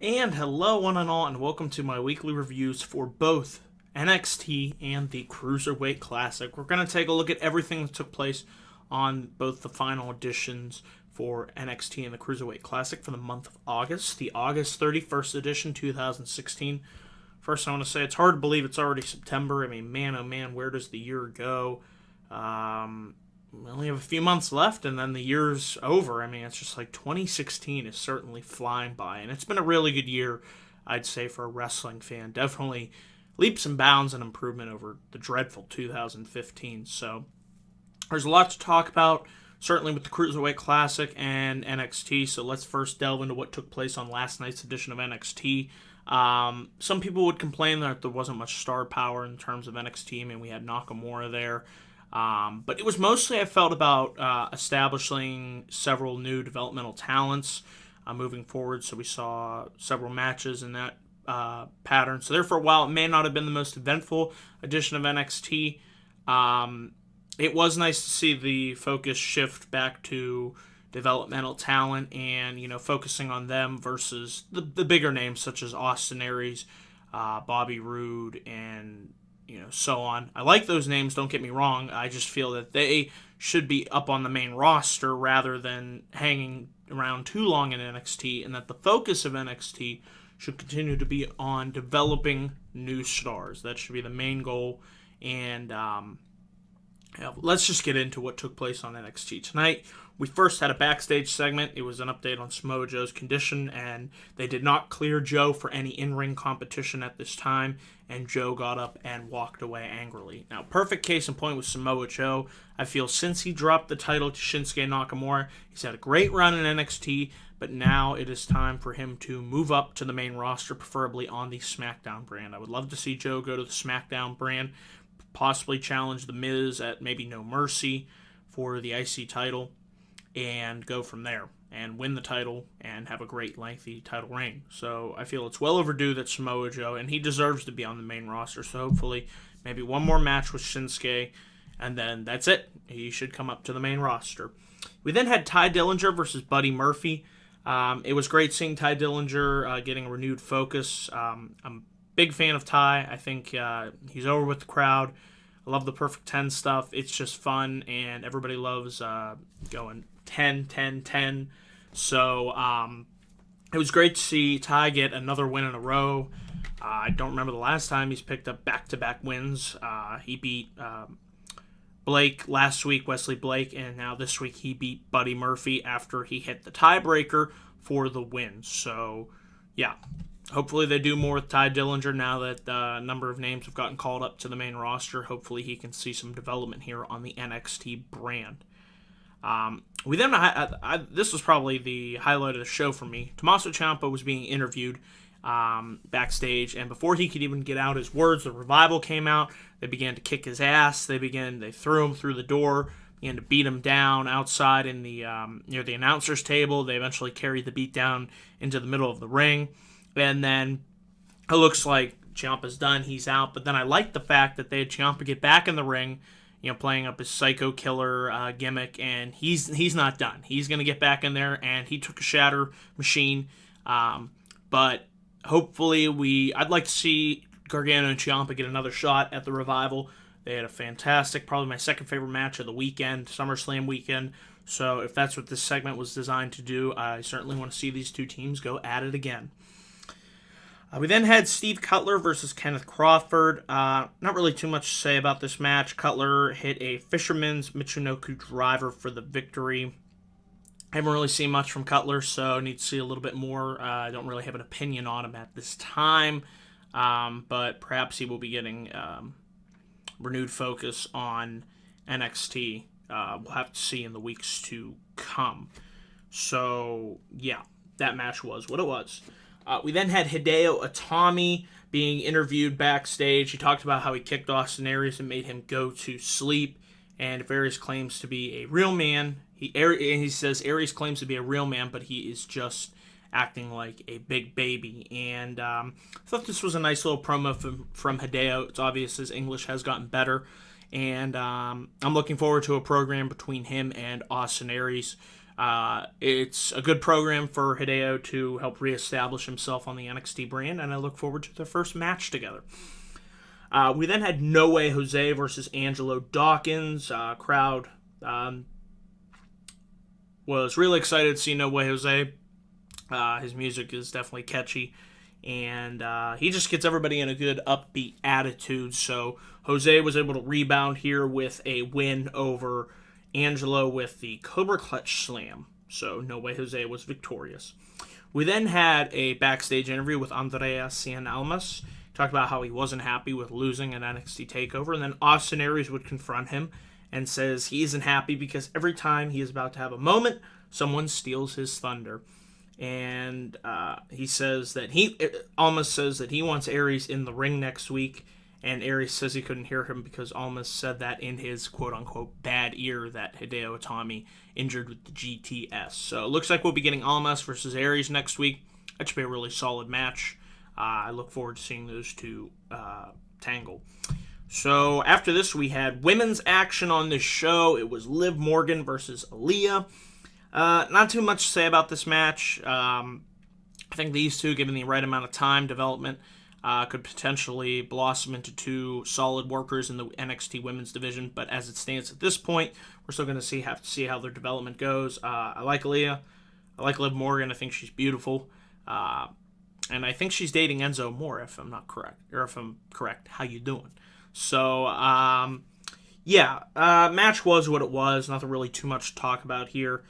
And hello, one and all, and welcome to my weekly reviews for both NXT and the Cruiserweight Classic. We're going to take a look at everything that took place on both the final editions for NXT and the Cruiserweight Classic for the month of August, the August 31st edition, 2016. First, I want to say it's hard to believe it's already September. I mean, man, oh man, where does the year go? We only have a few months left, and then the year's over. I mean, it's just like 2016 is certainly flying by, and it's been a really good year, I'd say, for a wrestling fan. Definitely leaps and bounds and improvement over the dreadful 2015. So there's a lot to talk about, certainly with the Cruiserweight Classic and NXT. So let's first delve into what took place on last night's edition of NXT. Some people would complain that there wasn't much star power in terms of NXT. I mean, we had Nakamura there. But it was mostly, I felt, about establishing several new developmental talents moving forward. So we saw several matches in that pattern. So therefore, while it may not have been the most eventful edition of NXT, it was nice to see the focus shift back to developmental talent and, focusing on them versus the bigger names such as Austin Aries, Bobby Roode, and so on. I like those names, don't get me wrong. I just feel that they should be up on the main roster rather than hanging around too long in NXT, and that the focus of NXT should continue to be on developing new stars. That should be the main goal. And let's just get into what took place on NXT tonight. We first had a backstage segment. It was an update on Samoa Joe's condition, and they did not clear Joe for any in-ring competition at this time, and Joe got up and walked away angrily. Now, perfect case in point with Samoa Joe. I feel since he dropped the title to Shinsuke Nakamura, he's had a great run in NXT, but now it is time for him to move up to the main roster, preferably on the SmackDown brand. I would love to see Joe go to the SmackDown brand, possibly challenge The Miz at maybe No Mercy for the IC title, and go from there and win the title and have a great lengthy title reign. So I feel it's well overdue that Samoa Joe, and he deserves to be on the main roster, so hopefully maybe one more match with Shinsuke, and then that's it. He should come up to the main roster. We then had Ty Dillinger versus Buddy Murphy. It was great seeing Ty Dillinger getting a renewed focus. I'm a big fan of Ty. I think he's over with the crowd. I love the Perfect 10 stuff. It's just fun, and everybody loves going 10, 10, 10. So it was great to see Ty get another win in a row. I don't remember the last time he's picked up back-to-back wins. He beat Blake last week, Wesley Blake, and now this week he beat Buddy Murphy after he hit the tiebreaker for the win. So, yeah. Hopefully they do more with Ty Dillinger now that a number of names have gotten called up to the main roster. Hopefully he can see some development here on the NXT brand. We then, this was probably the highlight of the show for me. Tommaso Ciampa was being interviewed backstage, and before he could even get out his words, the Revival came out. They began to kick his ass. They threw him through the door, began to beat him down outside in the near the announcer's table. They eventually carried the beat down into the middle of the ring. And then it looks like Ciampa's done. He's out. But then I like the fact that they had Ciampa get back in the ring, playing up his psycho killer gimmick. And he's not done. He's going to get back in there. And he took a shatter machine. But hopefully I'd like to see Gargano and Ciampa get another shot at the Revival. They had a fantastic, probably my second favorite match of the weekend, SummerSlam weekend. So if that's what this segment was designed to do, I certainly want to see these two teams go at it again. We then had Steve Cutler versus Kenneth Crawford. Not really too much to say about this match. Cutler hit a Fisherman's Michinoku driver for the victory. I haven't really seen much from Cutler, so I need to see a little bit more. I don't really have an opinion on him at this time, but perhaps he will be getting renewed focus on NXT. We'll have to see in the weeks to come. So, yeah, that match was what it was. We then had Hideo Itami being interviewed backstage. He talked about how he kicked Austin Aries and made him go to sleep, and if Aries claims to be a real man, he says Aries claims to be a real man, but he is just acting like a big baby. And I thought this was a nice little promo from Hideo. It's obvious his English has gotten better, and I'm looking forward to a program between him and Austin Aries. It's a good program for Hideo to help reestablish himself on the NXT brand, and I look forward to their first match together. We then had No Way Jose versus Angelo Dawkins. Crowd was really excited to see No Way Jose. His music is definitely catchy, and he just gets everybody in a good upbeat attitude. So Jose was able to rebound here with a win over Angelo with the Cobra Clutch Slam. So No Way Jose was victorious. We then had a backstage interview with Andrea Cien Almas. Talked about how he wasn't happy with losing an NXT TakeOver, and then Austin Aries would confront him and says he isn't happy because every time he is about to have a moment, someone steals his thunder. And he says that Almas says that he wants Aries in the ring next week, and Aries says he couldn't hear him because Almas said that in his quote-unquote bad ear that Hideo Itami injured with the GTS. So it looks like we'll be getting Almas versus Aries next week. That should be a really solid match. I look forward to seeing those two tangle. So after this, we had women's action on this show. It was Liv Morgan versus Aaliyah. Not too much to say about this match. I think these two, given the right amount of time development, could potentially blossom into two solid workers in the NXT women's division. But as it stands at this point, we're still going to have to see how their development goes. I like Aaliyah. I like Liv Morgan. I think she's beautiful. And I think she's dating Enzo Amore, if I'm not correct. Or if I'm correct, how you doing? So, match was what it was. Nothing really too much to talk about here.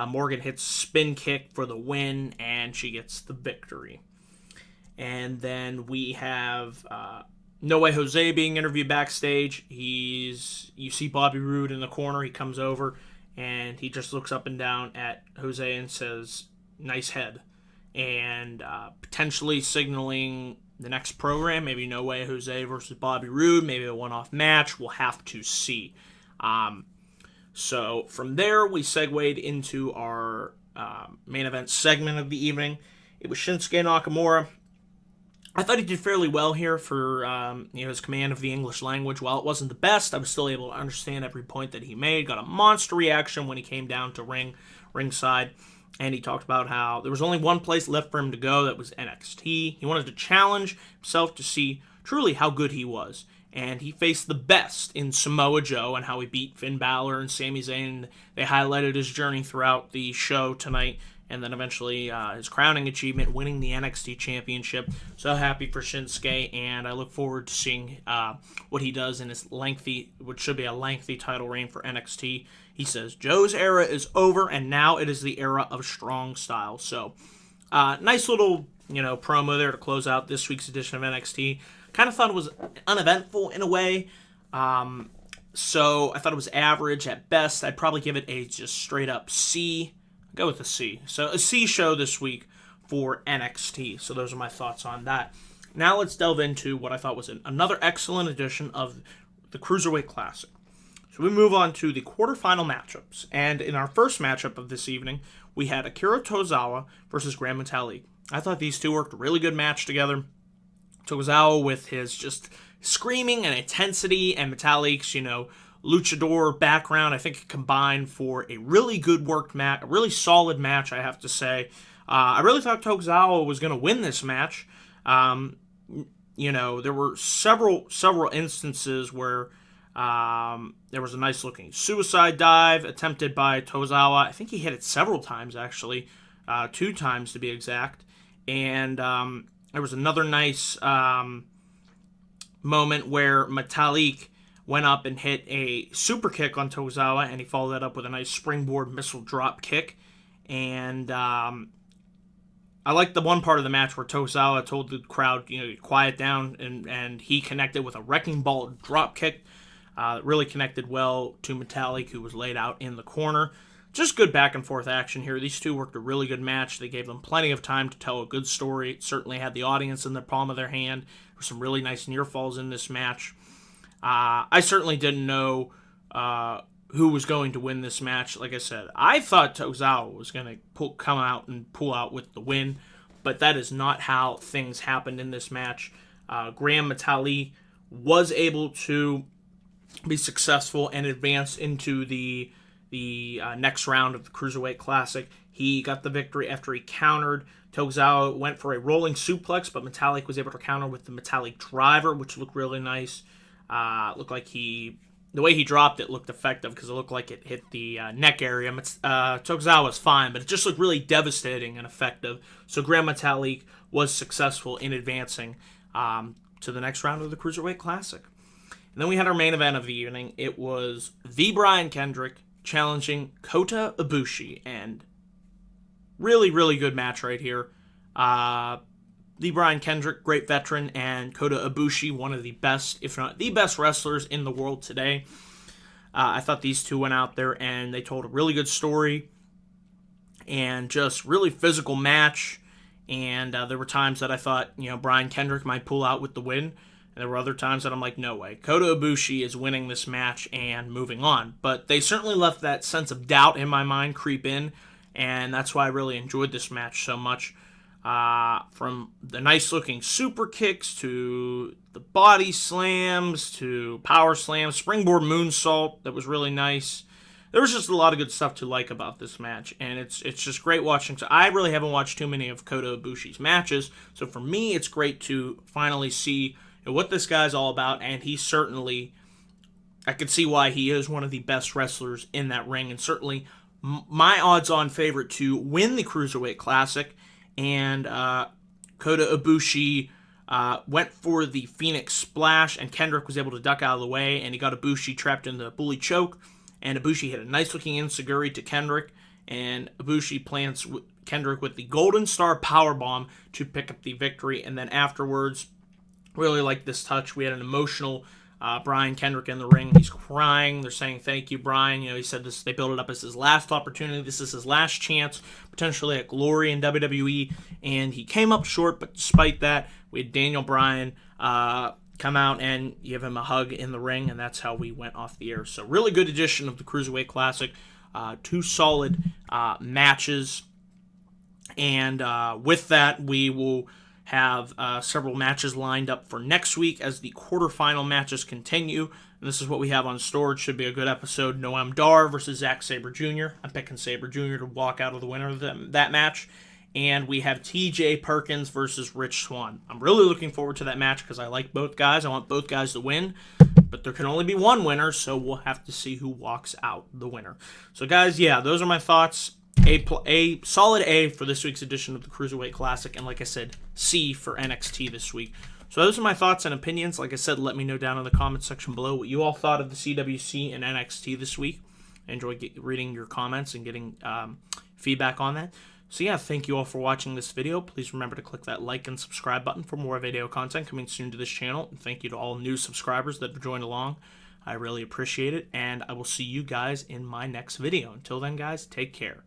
Morgan hits spin kick for the win, and she gets the victory. And then we have No Way Jose being interviewed backstage. You see Bobby Roode in the corner. He comes over, and he just looks up and down at Jose and says, "Nice head." And potentially signaling the next program, maybe No Way Jose versus Bobby Roode, maybe a one-off match. We'll have to see. So from there, we segued into our main event segment of the evening. It was Shinsuke Nakamura. I thought he did fairly well here for his command of the English language. While it wasn't the best, I was still able to understand every point that he made. Got a monster reaction when he came down to ringside. And he talked about how there was only one place left for him to go, that was NXT. He wanted to challenge himself to see truly how good he was. And he faced the best in Samoa Joe and how he beat Finn Balor and Sami Zayn. They highlighted his journey throughout the show tonight. And then eventually his crowning achievement, winning the NXT Championship. So happy for Shinsuke, and I look forward to seeing what he does in his which should be a lengthy title reign for NXT. He says, Joe's era is over, and now it is the era of strong style. So, nice little, promo there to close out this week's edition of NXT. Kind of thought it was uneventful in a way. So, I thought it was average at best. I'd probably give it a just straight up C. Go with a C. So, a C show this week for NXT. So, those are my thoughts on that. Now, let's delve into what I thought was another excellent edition of the Cruiserweight Classic. So we move on to the quarterfinal matchups. And in our first matchup of this evening, we had Akira Tozawa versus Gran Metalik. I thought these two worked a really good match together. Tozawa with his just screaming and intensity, and Metalik's, luchador background, I think combined for a really good worked match, a really solid match, I have to say. I really thought Tozawa was going to win this match. There were several instances where there was a nice looking suicide dive attempted by Tozawa. I think he hit it several times, actually, 2 times to be exact. And there was another nice moment where Metalik went up and hit a super kick on Tozawa, and he followed that up with a nice springboard missile drop kick. And I like the one part of the match where Tozawa told the crowd, quiet down, and he connected with a wrecking ball drop kick. Really connected well to Metalik, who was laid out in the corner. Just good back and forth action here. These two worked a really good match. They gave them plenty of time to tell a good story. It certainly had the audience in the palm of their hand. There were some really nice near falls in this match. I certainly didn't know who was going to win this match. Like I said, I thought Tozawa was going to come out and pull out with the win, but that is not how things happened in this match. Gran Metalik was able to be successful and advance into the the next round of the Cruiserweight Classic. He got the victory after he countered. Tozawa went for a rolling suplex, but Metallic was able to counter with the Metallic driver, which looked really nice. Looked like the way he dropped it looked effective because it looked like it hit the neck area. Tozawa was fine, but it just looked really devastating and effective. So Grand Metalik was successful in advancing to the next round of the Cruiserweight Classic. And then we had our main event of the evening. It was the Brian Kendrick challenging Kota Ibushi, and really, really good match right here. The Brian Kendrick, great veteran, and Kota Ibushi, one of the best, if not the best wrestlers in the world today. I thought these two went out there and they told a really good story and just really physical match. And there were times that I thought, Brian Kendrick might pull out with the win. And there were other times that I'm like, no way. Kota Ibushi is winning this match and moving on. But they certainly left that sense of doubt in my mind creep in. And that's why I really enjoyed this match so much. From the nice-looking super kicks to the body slams to power slams, springboard moonsault that was really nice. There was just a lot of good stuff to like about this match, and it's just great watching. So I really haven't watched too many of Kota Ibushi's matches, so for me, it's great to finally see what this guy's all about, and he certainly, I could see why he is one of the best wrestlers in that ring, and certainly my odds-on favorite to win the Cruiserweight Classic. And Kota Ibushi went for the Phoenix Splash, and Kendrick was able to duck out of the way, and he got Ibushi trapped in the bully choke, and Ibushi hit a nice-looking enziguri to Kendrick, and Ibushi plants Kendrick with the Golden Star Powerbomb to pick up the victory, and then afterwards, really liked this touch. We had an emotional Brian Kendrick in the ring. He's crying. They're saying, thank you, Brian. He said this. They built it up as his last opportunity. This is his last chance, potentially at glory in WWE. And he came up short, but despite that, we had Daniel Bryan come out and give him a hug in the ring, and that's how we went off the air. So really good edition of the Cruiserweight Classic. Two solid matches. And with that, we will have several matches lined up for next week as the quarterfinal matches continue. And this is what we have on storage. Should be a good episode. Noam Dar versus Zack Sabre Jr. I'm picking Sabre Jr. to walk out of the winner of that match. And we have TJ Perkins versus Rich Swann. I'm really looking forward to that match because I like both guys. I want both guys to win. But there can only be one winner, so we'll have to see who walks out the winner. So guys, yeah, those are my thoughts. A solid A for this week's edition of the Cruiserweight Classic, and like I said, C for NXT this week. So those are my thoughts and opinions. Like I said, let me know down in the comments section below what you all thought of the CWC and NXT this week. I enjoy reading your comments and getting feedback on that. So yeah, thank you all for watching this video. Please remember to click that like and subscribe button for more video content coming soon to this channel. And thank you to all new subscribers that have joined along. I really appreciate it, and I will see you guys in my next video. Until then, guys, take care.